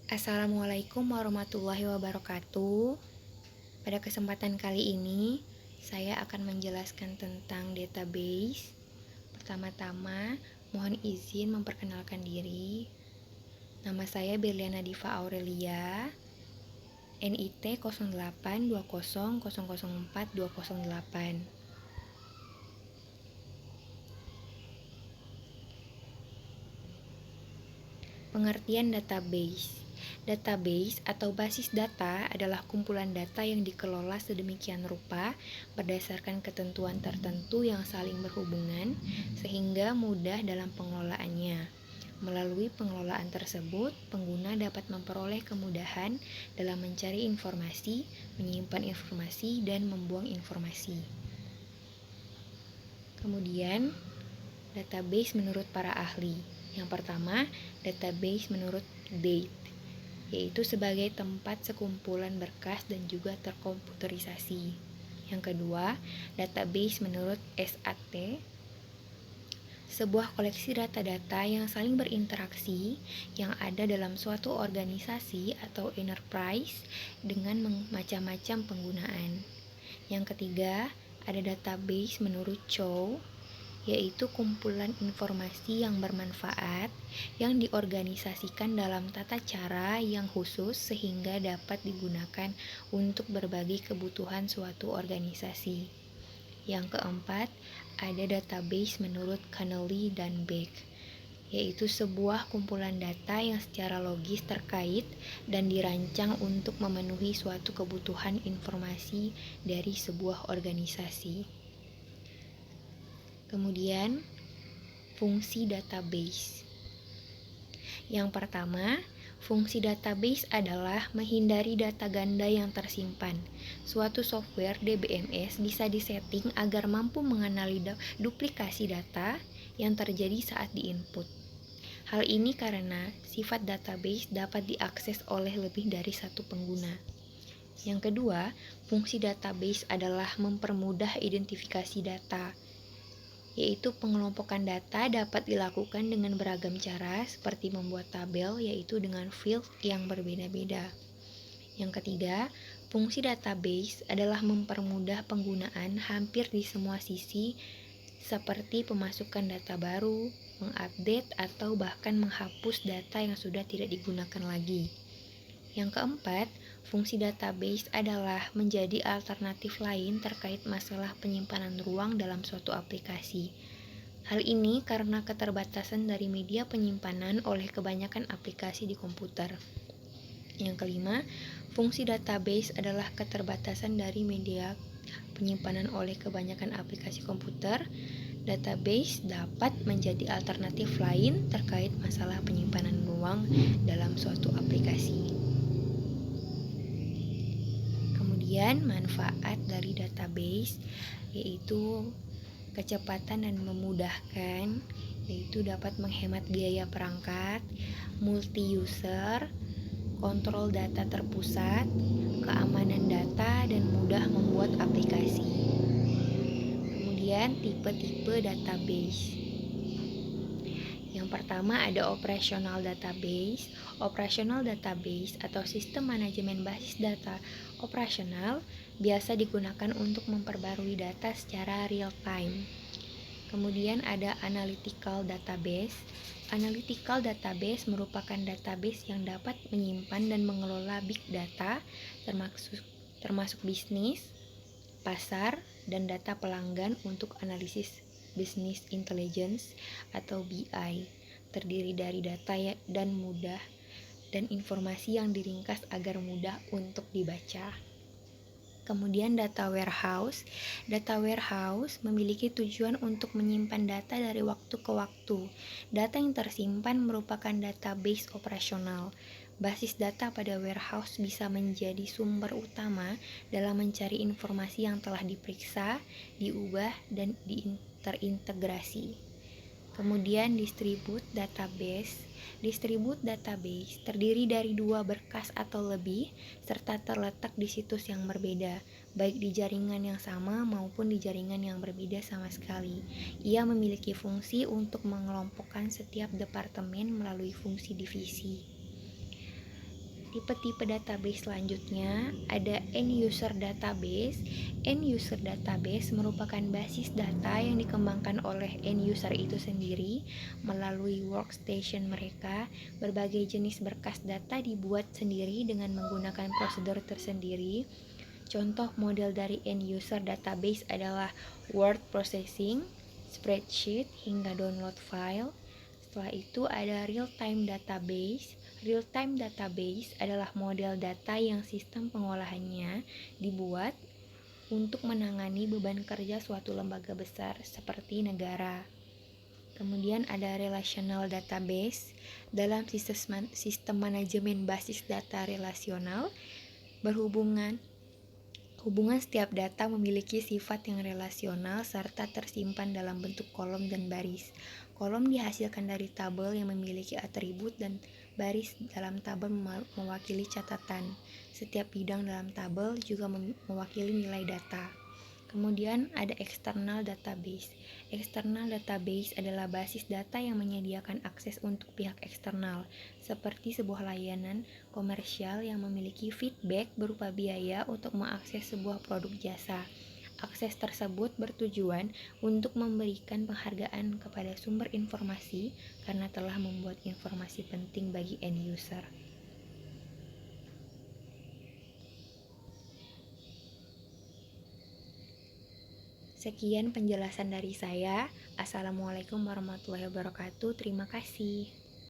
Assalamualaikum warahmatullahi wabarakatuh. Pada kesempatan kali ini, saya akan menjelaskan tentang database. Pertama-tama, mohon izin memperkenalkan diri. Nama saya Berliana Diva Aurelia, NIT 0820004208. Pengertian database. Database atau basis data adalah kumpulan data yang dikelola sedemikian rupa berdasarkan ketentuan tertentu yang saling berhubungan sehingga mudah dalam pengelolaannya. Melalui pengelolaan tersebut, pengguna dapat memperoleh kemudahan dalam mencari informasi, menyimpan informasi, dan membuang informasi. Kemudian, database menurut para ahli. Yang pertama, database menurut Date, yaitu sebagai tempat sekumpulan berkas dan juga terkomputerisasi. Yang kedua, database menurut SAT, sebuah koleksi data-data yang saling berinteraksi yang ada dalam suatu organisasi atau enterprise dengan macam-macam penggunaan. Yang ketiga, ada database menurut Chow, yaitu kumpulan informasi yang bermanfaat yang diorganisasikan dalam tata cara yang khusus sehingga dapat digunakan untuk berbagai kebutuhan suatu organisasi. Yang keempat, ada database menurut Connelly dan Beck, yaitu sebuah kumpulan data yang secara logis terkait dan dirancang untuk memenuhi suatu kebutuhan informasi dari sebuah organisasi. Kemudian, fungsi database. Yang pertama, fungsi database adalah menghindari data ganda yang tersimpan. Suatu software DBMS bisa disetting agar mampu mengenali duplikasi data yang terjadi saat diinput. Hal ini karena sifat database dapat diakses oleh lebih dari satu pengguna. Yang kedua, fungsi database adalah mempermudah identifikasi data, yaitu pengelompokan data dapat dilakukan dengan beragam cara seperti membuat tabel, yaitu dengan field yang berbeda-beda. Yang ketiga, fungsi database adalah mempermudah penggunaan hampir di semua sisi seperti pemasukan data baru, mengupdate atau bahkan menghapus data yang sudah tidak digunakan lagi. Yang keempat, fungsi database adalah menjadi alternatif lain terkait masalah penyimpanan ruang dalam suatu aplikasi. Hal ini karena keterbatasan dari media penyimpanan oleh kebanyakan aplikasi di komputer. Yang kelima, fungsi database adalah keterbatasan dari media penyimpanan oleh kebanyakan aplikasi komputer. Database dapat menjadi alternatif lain terkait masalah penyimpanan ruang dalam suatu aplikasi. Kemudian manfaat dari database yaitu kecepatan dan memudahkan, yaitu dapat menghemat biaya perangkat, multi-user, kontrol data terpusat, keamanan data, dan mudah membuat aplikasi. Kemudian tipe-tipe database. Yang pertama ada operational database. Operational database atau sistem manajemen basis data operasional biasa digunakan untuk memperbarui data secara real time. Kemudian ada analytical database. Analytical database merupakan database yang dapat menyimpan dan mengelola big data termasuk bisnis, pasar, dan data pelanggan untuk analisis business intelligence atau BI. Terdiri dari data dan informasi yang diringkas agar mudah untuk dibaca. Kemudian data warehouse. Data warehouse memiliki tujuan untuk menyimpan data dari waktu ke waktu. Data yang tersimpan merupakan database operasional. Basis data pada warehouse bisa menjadi sumber utama dalam mencari informasi yang telah diperiksa, diubah, dan terintegrasi. Kemudian distribute database. Distribute database terdiri dari dua berkas atau lebih serta terletak di situs yang berbeda, baik di jaringan yang sama maupun di jaringan yang berbeda sama sekali. Ia memiliki fungsi untuk mengelompokkan setiap departemen melalui fungsi divisi. Tipe-tipe database selanjutnya ada end user database. End user database merupakan basis data yang dikembangkan oleh end user itu sendiri melalui workstation mereka. Berbagai jenis berkas data dibuat sendiri dengan menggunakan prosedur tersendiri. Contoh model dari end user database adalah word processing, spreadsheet, hingga download file. Setelah itu ada real-time database. Real-time database adalah model data yang sistem pengolahannya dibuat untuk menangani beban kerja suatu lembaga besar seperti negara. Kemudian ada relational database. Dalam sistem manajemen basis data relasional, Hubungan setiap data memiliki sifat yang relasional serta tersimpan dalam bentuk kolom dan baris. Kolom dihasilkan dari tabel yang memiliki atribut dan baris dalam tabel mewakili catatan. Setiap bidang dalam tabel juga mewakili nilai data. Kemudian ada external database. External database adalah basis data yang menyediakan akses untuk pihak eksternal, seperti sebuah layanan komersial yang memiliki feedback berupa biaya untuk mengakses sebuah produk jasa. Akses tersebut bertujuan untuk memberikan penghargaan kepada sumber informasi karena telah membuat informasi penting bagi end user. Sekian penjelasan dari saya. Assalamualaikum warahmatullahi wabarakatuh. Terima kasih.